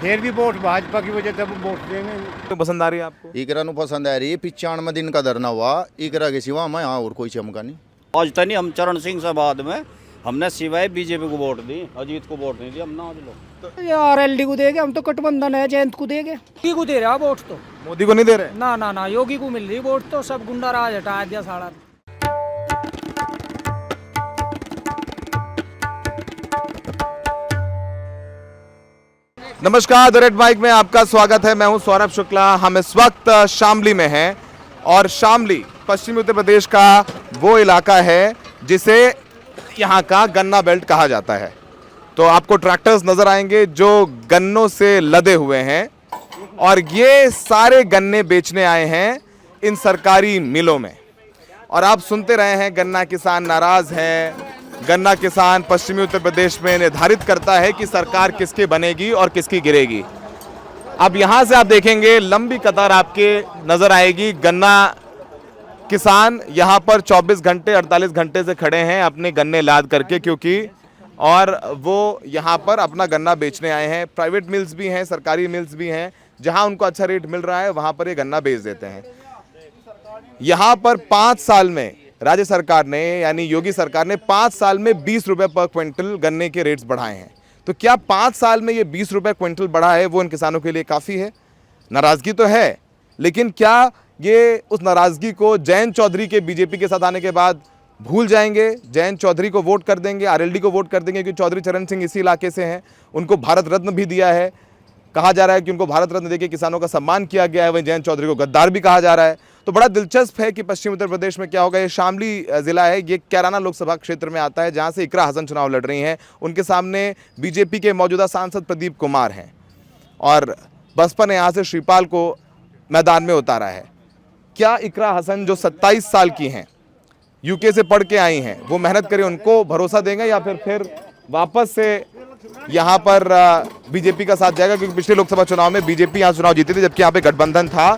फिर भी वोट भाजपा की वजह से वोट देंगे। तो पसंद आ रही है आपको? इकरा नु पसंद आ रही है। 95 दिन का धरना हुआ इकरा के सिवा मैं यहाँ और कोई चमका नहीं। आज तक नहीं, हम चरण सिंह से बाद में हमने सिवाय बीजेपी को वोट दी, अजीत को वोट नहीं दी। हम ना आज लोग यार एलडी को देंगे, हम तो गठबंधन है, जयंत को देंगे। योगी को दे रहा वोट तो, मोदी को नहीं दे रहे? ना ना ना, योगी को मिल रही वोट तो। सब गुंडा राज हटा दिया सारा। नमस्कार, द रेड माइक में आपका स्वागत है। मैं हूं सौरभ शुक्ला। हम इस वक्त शामली में हैं और शामली पश्चिमी उत्तर प्रदेश का वो इलाका है जिसे यहां का गन्ना बेल्ट कहा जाता है। तो आपको ट्रैक्टर्स नजर आएंगे जो गन्नों से लदे हुए हैं और ये सारे गन्ने बेचने आए हैं इन सरकारी मिलों में। और आप सुनते रहे हैं, गन्ना किसान नाराज हैं। गन्ना किसान पश्चिमी उत्तर प्रदेश में निर्धारित करता है कि सरकार किसकी बनेगी और किसकी गिरेगी। अब यहां से आप देखेंगे लंबी कतार आपके नजर आएगी। गन्ना किसान यहां पर 24 घंटे 48 घंटे से खड़े हैं अपने गन्ने लाद करके, क्योंकि और वो यहां पर अपना गन्ना बेचने आए हैं। प्राइवेट मिल्स भी हैं, सरकारी मिल्स भी हैं, जहां उनको अच्छा रेट मिल रहा है वहां पर ये गन्ना बेच देते हैं। यहां पर 5 साल में राज्य सरकार ने यानी योगी सरकार ने 5 साल में 20 रुपए पर क्विंटल गन्ने के रेट्स बढ़ाए हैं। तो क्या 5 साल में ये 20 रुपए क्विंटल बढ़ा है वो इन किसानों के लिए काफ़ी है? नाराज़गी तो है, लेकिन क्या ये उस नाराज़गी को जयंत चौधरी के बीजेपी के साथ आने के बाद भूल जाएंगे? जयंत चौधरी को वोट कर देंगे, आरएलडी को वोट कर देंगे, क्योंकि चौधरी चरण सिंह इसी इलाके से हैं। उनको भारत रत्न भी दिया है। कहा जा रहा है कि उनको भारत रत्न देके किसानों का सम्मान किया गया है। वहीं जयंत चौधरी को गद्दार भी कहा जा रहा है। तो बड़ा दिलचस्प है कि पश्चिम उत्तर प्रदेश में क्या होगा। ये शामली जिला है, ये कैराना लोकसभा क्षेत्र में आता है, जहां से इकरा हसन चुनाव लड़ रही हैं। उनके सामने बीजेपी के मौजूदा सांसद प्रदीप कुमार हैं और बसपा ने यहां से श्रीपाल को मैदान में उतारा है। क्या इकरा हसन जो 27 साल की हैं, यूके से पढ़ के आई हैं, वो मेहनत करें, उनको भरोसा देंगे या फिर वापस से यहाँ पर बीजेपी का साथ जाएगा? क्योंकि पिछले लोकसभा चुनाव में बीजेपी यहाँ चुनाव जीती थी, जबकि यहाँ पे गठबंधन था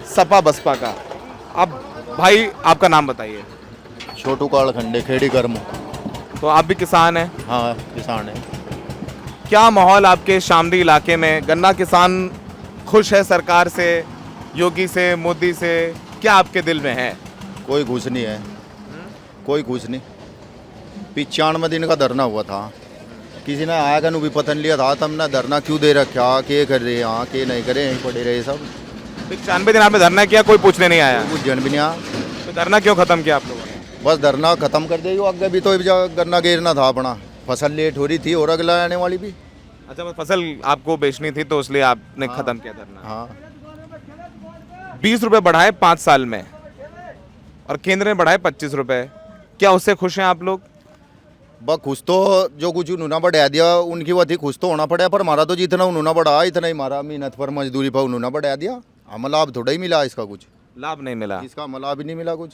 सपा बसपा का। अब भाई आपका नाम बताइए। छोटू कालखंडे, खेड़ी कर्म। तो आप भी किसान हैं? हाँ, किसान है। क्या माहौल आपके शामली इलाके में? गन्ना किसान खुश है सरकार से, योगी से, मोदी से? क्या आपके दिल में है? कोई खुश नहीं है, कोई खुश नहीं। 95 दिन का धरना हुआ था, किसी ने आया भी पता नहीं लिया था। तब ना धरना क्यों दे रखा, के कर रहे यहाँ, के नहीं करे, यहीं पड़े रहे सब। 95 दिन आपने धरना किया, कोई पूछने नहीं आया? कुछ जन भी नहीं आया। तो धरना क्यों खत्म किया आप लोगों ने? बस धरना खत्म कर दिया। आगे भी तो गन्ना गिरना था अपना, फसल लेट हो रही थी और अगला आने वाली भी। अच्छा, बस फसल आपको बेचनी थी तो इसलिए आपने खत्म किया धरना। हाँ, 20 रुपए बढ़ाए 5 साल में और केंद्र ने बढ़ाए 25 रुपए। क्या उससे खुश हैं आप लोग? बस खुश तो जो कुछ उन्होंने बढ़ा दिया उनकी वही खुश तो होना पड़ा, पर हमारा तो जितना उन्होंने बढ़ा इतना ही हमारा मेहनत पर मजदूरी पर उन्होंने बढ़ा दिया। हमें लाभ थोड़ा ही मिला, इसका कुछ लाभ नहीं मिला। इसका हमें लाभ ही नहीं मिला कुछ।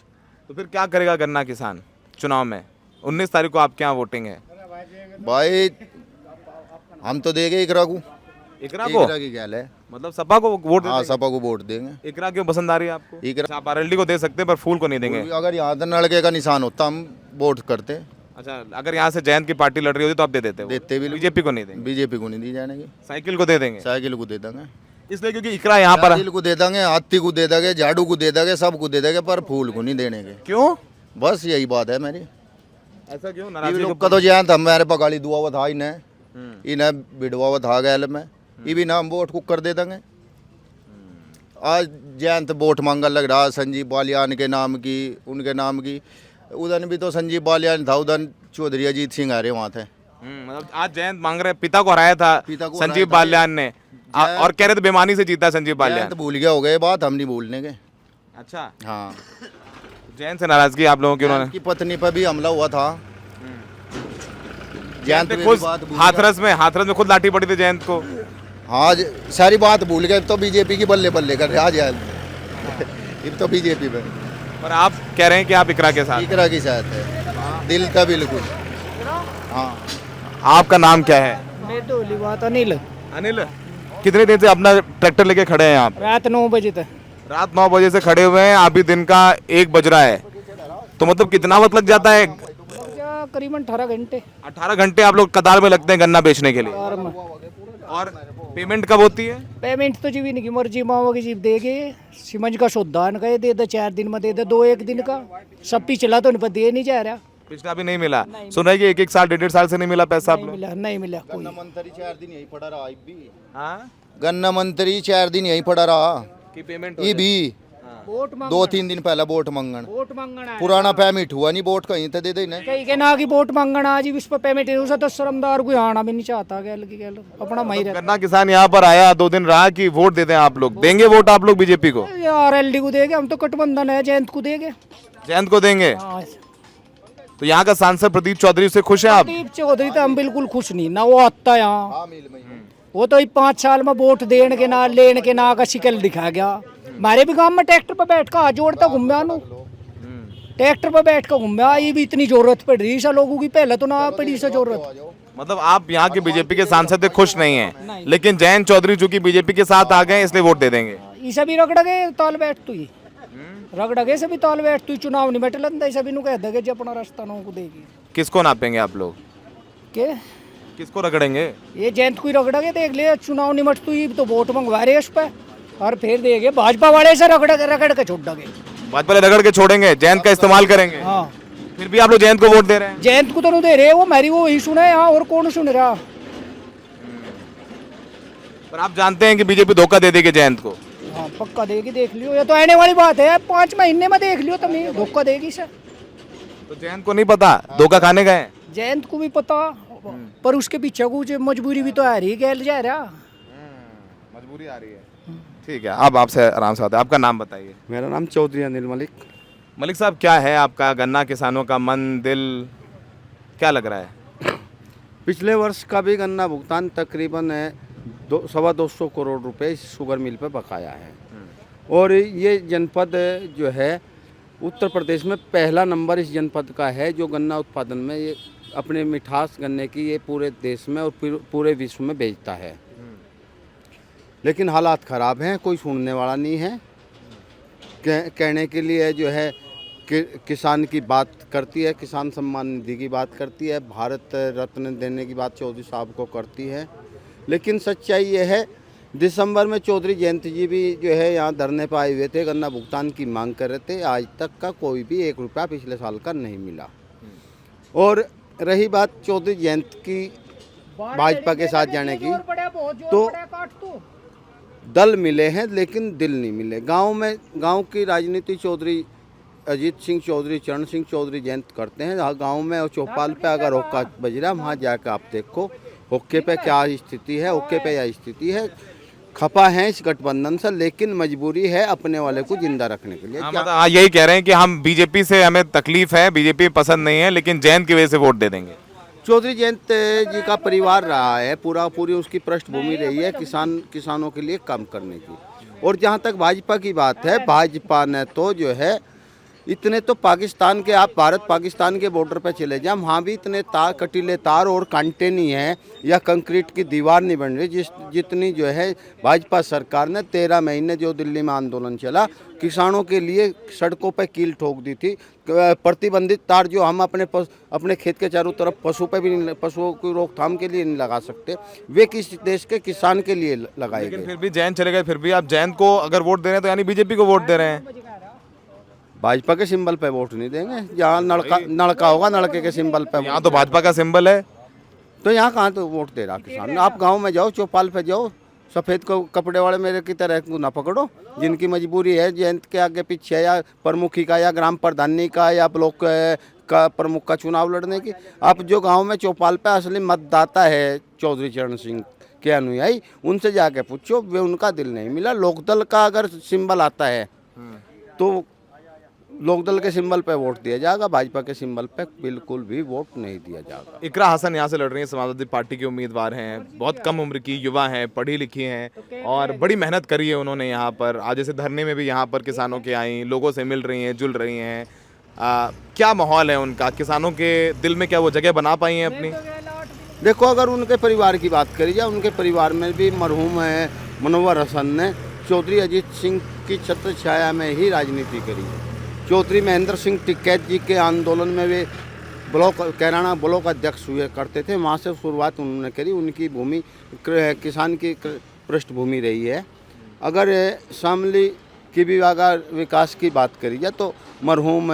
तो फिर क्या करेगा गन्ना किसान चुनाव में? 19 तारीख को आपके यहाँ वोटिंग है। भाई हम तो देंगे इकरा को। इकरा को? इकरा की ख्याल है, मतलब सपा को वोट हाँ देंगे? सपा को वोट देंगे। इकरा क्यों पसंद आ रही है आपको? इकरा आप आरएलडी को दे सकते हैं पर फूल को नहीं देंगे। अगर यहाँ तो नलके का निशान होता हम वोट करते। अच्छा, अगर यहाँ से जयंत की पार्टी लड़ रही होती तो आप दे देते हो? देते भी। बीजेपी को नहीं देंगे? बीजेपी को नहीं दी जाएगी। साइकिल को दे देंगे? साइकिल को दे देंगे, इसलिए क्योंकि इकरा यहाँ पर। साइकिल को दे देंगे, हाथी को दे देंगे, झाड़ू को दे देंगे, सबको दे देंगे, पर फूल को नहीं देने के। क्यों? बस यही बात है मेरी। ऐसा क्यों? ये नाराजगी लोग का तो जयंत हम मेरे पगाली दुआ हुआ था, इन्हें बिड़वा हुआ था गैल में, ये भी नाम वोट को कर दे देंगे। आज जयंत वोट मांगने लग रहा संजीव बालियान के नाम की, उनके नाम की। उधर भी तो संजीव बालियान था, उधर चौधरी अजीत सिंह आ रहे वहाँ थे। मतलब आज जयंत मांग रहे, पिता को हराया था संजीव बालियान ने और कह रहे थे बेमानी से जीता संजीव बालियान। जयंत भूल गया हो गए, बात हम नहीं भूलने के। अच्छा, हाँ, जयंत से नाराजगी आप लोगों की? उन्होंने की पत्नी पर भी हमला हुआ था। जयंत पे खुद भी बात भूल हाथरस में खुद लाठी पड़ी थी जयंत को। हाँ, सारी बात भूल गए। तो बीजेपी की बल्ले बल्ले कर रहे आज तो बीजेपी पे। पर आप कह रहे हैं कि आप इकरा के साथ? इकरा की साथ है, दिल का बिल्कुल। हाँ, आपका नाम क्या है? मैं तो बात अनिल। अनिल, कितने दिन से अपना ट्रैक्टर लेके खड़े हैं आप? रात 9 बजे तक। रात 9 बजे से खड़े हुए हैं, अभी दिन का 1 बज रहा है। तो मतलब कितना वक्त लग जाता है? करीबन 18 घंटे। 18 घंटे आप लोग कतार में लगते हैं गन्ना बेचने के लिए? और और पेमेंट कब होती है? पेमेंट तो जीवी नहीं की मर्जी माओ की जीव देगे सिमंज का सौदा न कहे दे दो 4 दिन में दे दो 2-1 दिन का सब पिछला तो नहीं पर दे नहीं जा रहा पिछला भी नहीं मिला। सुन रहे हैं कि 1-1 साल 1.5 साल से नहीं मिला पैसा आप नहीं लोग? मिला नहीं मिला कोई गन्ना मंत्री 4 दिन यही पड़ा रहा भी हाँ गन्ना मंत्री 4 दिन यही पड़ा रहा कि पेमेंट ये भी वोट 2-3 दिन पहले वोट मांगन वोट मांगना है पुराना पेमेंट हुआ नहीं वोट कहीं तो दे देना कहीं के ना की वोट मांगना आज इस पर पेमेंट उसे तो शर्मदार कोई आना भी नहीं चाहता गैल की गैल अपना मही रहता गन्ना किसान यहाँ पर आया 2 दिन रहा कि वोट दे दें आप लोग, देंगे वोट आप लोग बीजेपी को? यार एलडी को देंगे हम तो गठबंधन है जयंत को देंगे जयंत को देंगे? हाँ, तो यहाँ का सांसद प्रदीप चौधरी से खुश हैं आप? प्रदीप चौधरी तो हम बिल्कुल खुश नहीं ना वो आता यहाँ मिल में वो तो 5 साल में वोट देने के ना लेने के ना का शिकल दिखा गया हमारे भी गांव में ट्रैक्टर पर बैठ कर जोड़ता घूमया नु ट्रैक्टर पर बैठ कर घूमया ये भी इतनी जरूरत पड़ रही है लोगों की पहले तो ना पड़ी से जरूरत मतलब आप यहाँ के बीजेपी के सांसद से खुश नहीं हैं, लेकिन जयंत चौधरी जो कि बीजेपी के साथ आ गए इसलिए वोट दे देंगे। ये सभी रगड़गे ताल बैठ तू ही रगड़गे सभी ताल बैठ तू चुनाव नहीं बैठल सभी नु कह देगे जो अपना रास्ता नो को देगी किसको नापेंगे आप लोग? के किसको रगड़ेंगे? ये जयंत को ही रगड़गे देख ले चुनाव निमट तू ही तो वोट मंगवा रहे उस पर और फिर देंगे भाजपा वाले से रगड़ के छोड़ देंगे भाजपा वाले रगड़ के छोड़ेंगे, जयंत का इस्तेमाल करेंगे। हाँ फिर भी आप लोग जयंत को वोट दे रहे हैं? जयंत को तो नहीं दे रहे वो मेरी वो ही सुने यहाँ और कौन सुन रहा पर आप जानते हैं कि बीजेपी धोखा दे देगी जयंत को? हाँ पक्का देगी देख लियो ये तो आने वाली बात है 5 महीने में देख लियो तुम्हें धोखा देगी सर तो जयंत को नहीं पता धोखा खाने गए? जयंत को भी पता पर उसके पीछे कुछ मजबूरी भी तो आ रही है गैल जा रहा मजबूरी आ रही है। ठीक है, अब आपसे आराम से आते हैं, आपका नाम बताइए। मेरा नाम चौधरी अनिल मलिक। मलिक साहब, क्या है आपका गन्ना किसानों का मन दिल क्या लग रहा है? पिछले वर्ष का भी गन्ना भुगतान तकरीबन 200 करोड़ रुपए इस शुगर मिल पे बकाया है और ये जनपद जो है उत्तर प्रदेश में पहला नंबर इस जनपद का है जो गन्ना उत्पादन में ये अपने मिठास गन्ने की ये पूरे देश में और पूरे विश्व में बेचता है। लेकिन हालात ख़राब हैं, कोई सुनने वाला नहीं है। कहने के लिए जो है किसान की बात करती है, किसान सम्मान निधि की बात करती है, भारत रत्न देने की बात चौधरी साहब को करती है, लेकिन सच्चाई ये है दिसंबर में चौधरी जयंत जी भी जो है यहाँ धरने पर आए हुए थे, गन्ना भुगतान की मांग कर रहे थे। आज तक का कोई भी 1 रुपया पिछले साल का नहीं मिला। और रही बात चौधरी जयंत की भाजपा के साथ जाने की, तो दल मिले हैं लेकिन दिल नहीं मिले। गांव की राजनीति चौधरी अजीत सिंह चौधरी, चरण सिंह चौधरी जयंत करते हैं। गांव में और चौपाल पे अगर होक्का बज रहा है वहाँ जाकर आप देखो होक्के पे क्या स्थिति है, होक्के पे क्या स्थिति है। खपा है इस गठबंधन से, लेकिन मजबूरी है अपने वाले को जिंदा रखने के लिए। मतलब यही कह रहे हैं कि हम बीजेपी से हमें तकलीफ है, बीजेपी पसंद नहीं है, लेकिन जयंत की वजह से वोट दे देंगे। चौधरी जयंत जी का परिवार रहा है, पूरी उसकी पृष्ठभूमि रही है किसानों के लिए काम करने की। और जहाँ तक भाजपा की बात है, भाजपा ने तो जो है इतने तो पाकिस्तान के, आप भारत पाकिस्तान के बॉर्डर पे चले जाए, वहाँ भी इतने कटीले तार और कांटे नहीं हैं या कंक्रीट की दीवार नहीं बन रही जितनी जो है भाजपा सरकार ने 13 महीने जो दिल्ली में आंदोलन चला, किसानों के लिए सड़कों पे कील ठोक दी थी। प्रतिबंधित तार जो हम अपने खेत के चारों तरफ पशुओं की रोकथाम के लिए नहीं लगा सकते, वे किस देश के किसान के लिए लगाए गए। फिर भी जयंत चले गए, फिर भी आप जयंत को अगर वोट दे रहे हैं तो यानी बीजेपी को वोट दे रहे हैं। भाजपा के सिंबल पे वोट नहीं देंगे। जहाँ नलका होगा नलके के सिंबल पे। यहाँ तो भाजपा का सिंबल है, तो यहाँ कहाँ तो वोट दे रहा किसान। आप गांव में जाओ, चौपाल पे जाओ, सफ़ेद को कपड़े वाले मेरे की तरह को ना पकड़ो, जिनकी मजबूरी है जयंत के आगे पीछे या प्रमुखी का या ग्राम प्रधानी का या ब्लॉक का प्रमुख का चुनाव लड़ने की। आप जो गाँव में चौपाल पे असली मतदाता है चौधरी चरण सिंह के अनुयायी, उनसे जाके पूछो, वे उनका दिल नहीं मिला। लोकदल का अगर सिंबल आता है तो लोकदल के सिंबल पे वोट दिया जाएगा, भाजपा के सिंबल पे बिल्कुल भी वोट नहीं दिया जाएगा। इकरा हसन यहाँ से लड़ रही हैं, समाजवादी पार्टी की उम्मीदवार हैं, बहुत कम उम्र की युवा हैं, पढ़ी लिखी हैं और बड़ी मेहनत करी है उन्होंने यहाँ पर। आज जैसे धरने में भी यहाँ पर किसानों के आई, लोगों से मिल रही हैं, जुल रही हैं। क्या माहौल है उनका, किसानों के दिल में क्या वो जगह बना पाई हैं अपनी? देखो, अगर उनके परिवार की बात करी जाए, उनके परिवार में भी मरहूम है मुनव्वर हसन ने चौधरी अजीत सिंह की छत्र छाया में ही राजनीति करी है। चौधरी महेंद्र सिंह टिकैत जी के आंदोलन में वे ब्लॉक कैराना ब्लॉक अध्यक्ष हुए करते थे, वहाँ से शुरुआत उन्होंने करी। उनकी भूमि किसान की पृष्ठभूमि रही है। अगर शामली की भी अगर विकास की बात करी जाए तो मरहूम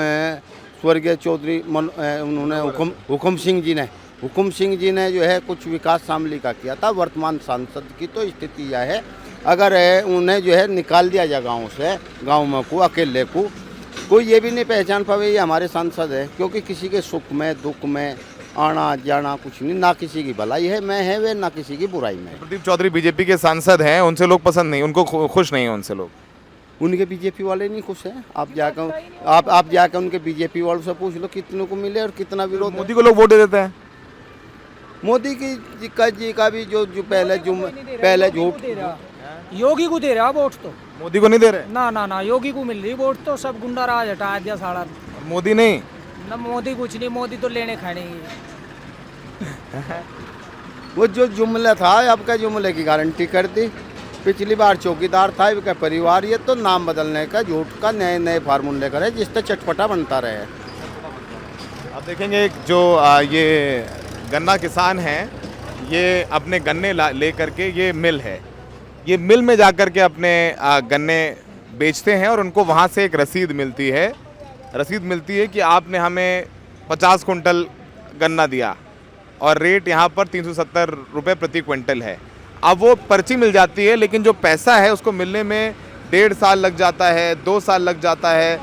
स्वर्गीय चौधरी उन्होंने हुकुम सिंह जी ने जो है कुछ विकास शामली का किया था। वर्तमान सांसद की तो स्थिति यह है, अगर उन्हें जो है निकाल दिया जाए गाँव से, गाँव में को अकेले को, कोई ये भी नहीं पहचान पावे ये हमारे सांसद है, क्योंकि किसी के सुख में दुख में आना जाना कुछ नहीं, ना किसी की भलाई है में है वे, ना किसी की बुराई में। प्रदीप चौधरी बीजेपी के सांसद हैं, उनसे लोग पसंद नहीं, उनको खुश नहीं है उनसे लोग। उनके बीजेपी वाले नहीं खुश हैं। आप जाकर उनके बीजेपी वालों से पूछ लो कितनों को मिले और कितना विरोध है। मोदी को लोग वोट दे देते हैं। मोदी जी का भी जो पहले झूठ योगी को दे रहा वोट तो, मोदी को नहीं दे रहे। ना योगी को मिल रही वोट तो, सब गुंडा राज हटा दिया सारा। मोदी नहीं, ना मोदी कुछ नहीं, मोदी तो लेने खाने ही है। वो जो जुमला था आपका जुमले की गारंटी कर दी। पिछली बार चौकीदार था इनका परिवार, ये तो नाम बदलने का झूठ का नए फार्मूले करे जिससे चटपटा बनता रहे। आप देखेंगे जो ये गन्ना किसान हैं, ये अपने गन्ने ले करके, ये मिल है, ये मिल में जाकर के अपने गन्ने बेचते हैं और उनको वहाँ से एक रसीद मिलती है। रसीद मिलती है कि आपने हमें 50 कुंटल गन्ना दिया और रेट यहाँ पर 370 रुपये प्रति क्विंटल है। अब वो पर्ची मिल जाती है, लेकिन जो पैसा है उसको मिलने में 1.5 साल लग जाता है, 2 साल लग जाता है,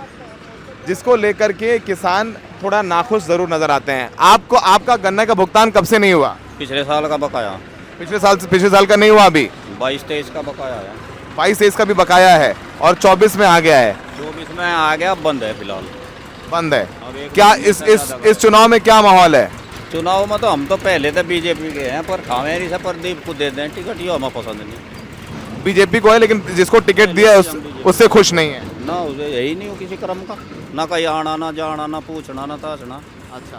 जिसको लेकर के किसान थोड़ा नाखुश ज़रूर नज़र आते हैं। आपका गन्ने का भुगतान कब से नहीं हुआ? पिछले साल का बकाया, पिछले साल का नहीं हुआ, अभी 22-23 का बकाया है, 22-23 का भी बकाया है और 24 में आ गया है, 24 में आ गया, बंद है फिलहाल, बंद है। अब एक क्या महीने इस चुनाव में क्या माहौल है? चुनाव में तो हम तो पहले तो बीजेपी के हैं, पर खामेरी से प्रदीप को दे दें टिकट, ये हमें पसंद नहीं। बीजेपी को है, लेकिन जिसको टिकट दिया है उससे खुश नहीं है। ना उसे यही नहीं हो किसी क्रम का, ना कहीं आना ना जाना ना पूछना ना ताछना।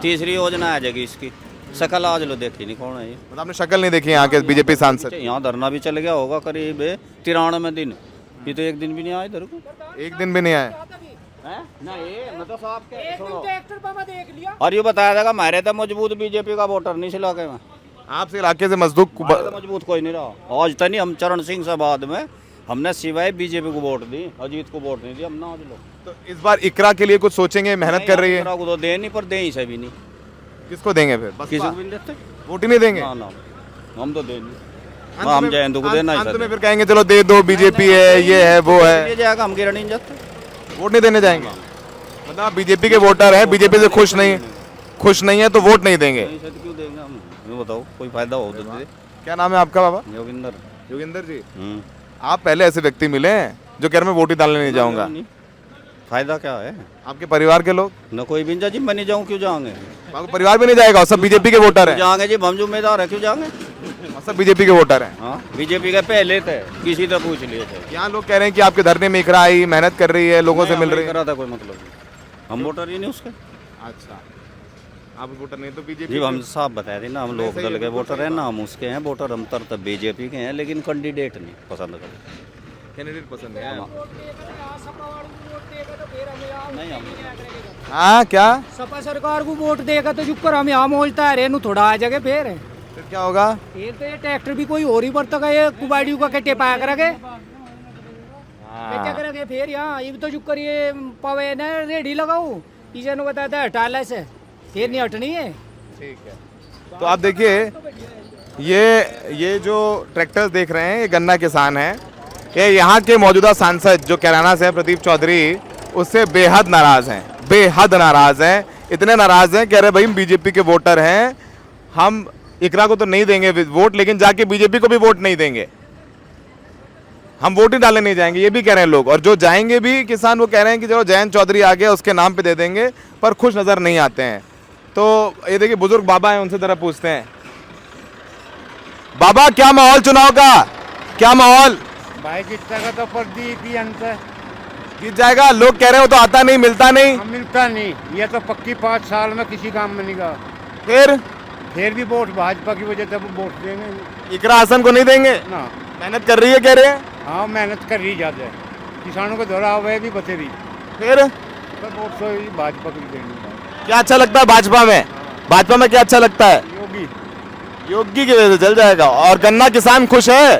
तीसरी योजना आ जाएगी इसकी, शकल आज लो देखी नहीं कौन है ये। मतलब आपने शक्ल नहीं देखी यहाँ के बीजेपी सांसद? यहाँ धरना भी चल गया होगा करीब 93 दिन, ये तो एक दिन भी नहीं आया इधर को, एक दिन भी नहीं आए। ना ये मतलब साहब के छोड़ो। और ये बताया था हमारे तो मजबूत बीजेपी का वोटर नहीं इस इलाके में, आपसे इलाके से मजबूत कोई नहीं रहा आज तक नहीं। हम चरण सिंह से बाद में हमने सिवाय बीजेपी को वोट दी, अजीत को वोट नहीं दी हम ना आज लोग। तो इस बार इकरा के लिए कुछ सोचेंगे, मेहनत कर रही है? को तो दे नहीं, पर दे ही से भी नहीं। किसको देंगे फिर? किसी को भी नहीं देते, वोट ही नहीं देंगे? ना हम तो दे नहीं, हम जयंत को देना ही। फिर कहेंगे चलो दे दो, बीजेपी है, ये है, वो है, ये जाएगा, हम गिर नहीं जाते, वोट नहीं देने जाएंगे। मतलब आप बीजेपी के वोटर हैं, बीजेपी से खुश नहीं है तो वोट नहीं देंगे। क्यों देंगे हम, ये बताओ, कोई फायदा हो तो दे। क्या नाम है आपका बाबा? योगिंदर जी। आप पहले ऐसे व्यक्ति मिले हैं जो कह रहे मैं वोट ही डालने नहीं जाऊंगा? फायदा क्या है? आपके परिवार के लोग? न कोई भी जी, मैं नहीं जाऊँ, क्यों जाएंगे? आपका परिवार भी नहीं जाएगा, सब बीजेपी के वोटर हैं? जाएंगे जी, हम जिम्मेदार है, क्यों जाएंगे? सब बीजेपी के वोटर हैं? हाँ, बीजेपी के पहले थे, किसी से पूछ लिए थे। यहाँ लोग कह रहे हैं कि आपके धरने में इकरा आई, मेहनत कर रही है, लोगों से मिल रही है। था कोई मतलब, हम वोटर ही नहीं उसके। अच्छा, आप वोटर नहीं तो बीजेपी? जी हम साफ बताया थे ना, हम लोक दल के वोटर हैं ना, हम उसके हैं वोटर, हम तर बीजेपी के हैं, लेकिन कैंडिडेट नहीं पसंद करते। कैंडिडेट पसंद है? नहीं हम हाँ, क्या सपा सरकार को वोट देगा तो जुकर हम यहाँ मोलता है रेनू थोड़ा आ जाएगा फिर क्या होगा? फिर तो ये ट्रैक्टर भी कोई और ही बरता ये कुबाड़ियों का कट्टे पाया करेंगे, क्या करेंगे फिर यहाँ ये तो जुकर ये पवे ना रेडी लगाऊ, इसे नु बताता है हटा से, फिर नहीं हटनी है। ठीक है, तो आप देखिए ये जो ट्रैक्टर्स देख रहे हैं, ये गन्ना किसान हैं। ये यहाँ के मौजूदा सांसद जो कैराना से हैं, प्रदीप चौधरी, उससे बेहद नाराज हैं, बेहद नाराज हैं। इतने नाराज हैं, कह रहे भाई हम बीजेपी के वोटर हैं, हम इकरा को तो नहीं देंगे वोट, लेकिन जाके बीजेपी को भी वोट नहीं देंगे, हम वोट ही डालने नहीं जाएंगे, ये भी कह रहे हैं लोग। और जो जाएंगे भी किसान, वो कह रहे हैं कि चलो जयंत चौधरी आ गया, उसके नाम पे दे देंगे, पर खुश नजर नहीं आते हैं। तो ये देखिए बुजुर्ग बाबा हैं, उनसे जरा पूछते हैं। बाबा, क्या माहौल चुनाव का, क्या माहौल? भाई जीतता तो प्रदीप ही अंतर जीत जाएगा, लोग कह रहे हो तो आता नहीं, मिलता नहीं। मिलता नहीं, ये तो पक्की 5 साल में किसी काम में नहीं गया। फिर भी वोट भाजपा की वजह से वोट देंगे, इकरा हसन को नहीं देंगे ना। मेहनत कर रही है, कह रहे हैं। हाँ, मेहनत कर रही ज्यादा, किसानों को धरा हुआ है भी बतेरी, फिर वोट तो भाजपा की देंगे। क्या अच्छा लगता है भाजपा में? भाजपा में क्या अच्छा लगता है? योगी। योगी की वजह से चल जाएगा। और गन्ना किसान खुश है?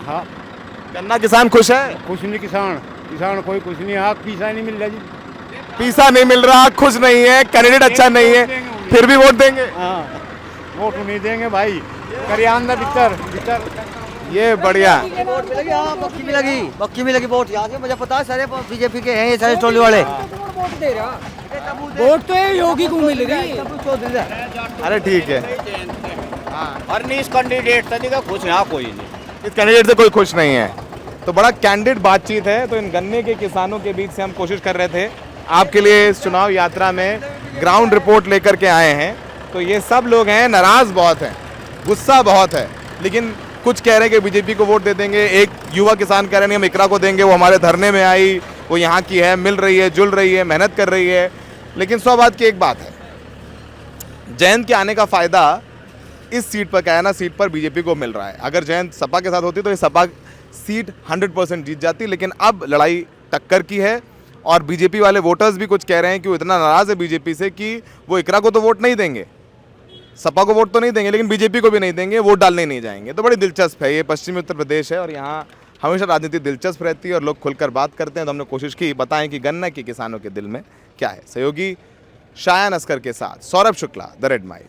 हाँ, गन्ना किसान खुश है? कुछ नहीं किसान कोई कुछ नहीं। हाँ, पैसा नहीं मिल रहा जी। पैसा नहीं मिल रहा, खुश नहीं है, कैंडिडेट अच्छा नहीं है, फिर भी वोट देंगे। हाँ, वोट नहीं देंगे भाई। करियाना भीतर ये बढ़िया। वोट मिलेगी, हाँ पक्की मिलेगी वोट। यहाँ से मुझे पता है सारे बीजेपी के हैं ये सारे टोली वाले। वोट तो ये योगी को मिल रही। अरे ठीक है, और नहीं इस कैंडिडेट से दिखा खुश यहाँ कोई नहीं। इस कैंडिडेट से कोई खुश नहीं है। तो बड़ा कैंडिड बातचीत है। तो इन गन्ने के किसानों के बीच से हम कोशिश कर रहे थे आपके लिए इस चुनाव यात्रा में ग्राउंड रिपोर्ट लेकर के आए हैं। तो ये सब लोग हैं, नाराज बहुत हैं, गुस्सा बहुत है, लेकिन कुछ कह रहे हैं कि बीजेपी को वोट दे देंगे। एक युवा किसान कह रहे हैं हम इकरा को देंगे, वो हमारे धरने में आई, वो यहाँ की है, मिल रही है, जुल रही है, मेहनत कर रही है। लेकिन 100 बात की एक बात है, जयंत के आने का फायदा इस सीट पर, कयाना सीट पर बीजेपी को मिल रहा है। अगर जयंत सपा के साथ होती तो ये सपा सीट 100% जीत जाती, लेकिन अब लड़ाई टक्कर की है। और बीजेपी वाले वोटर्स भी कुछ कह रहे हैं कि वो इतना नाराज है बीजेपी से कि वो इकरा को तो वोट नहीं देंगे, सपा को वोट तो नहीं देंगे, लेकिन बीजेपी को भी नहीं देंगे, वोट डालने नहीं जाएंगे। तो बड़ी दिलचस्प है, ये पश्चिमी उत्तर प्रदेश है और यहाँ हमेशा राजनीति दिलचस्प रहती है और लोग खुलकर बात करते हैं। तो हमने कोशिश की बताएं कि गन्ना के किसानों के दिल में क्या है। सहयोगी शायान अस्कर के साथ Saurabh Shukla, the red mic.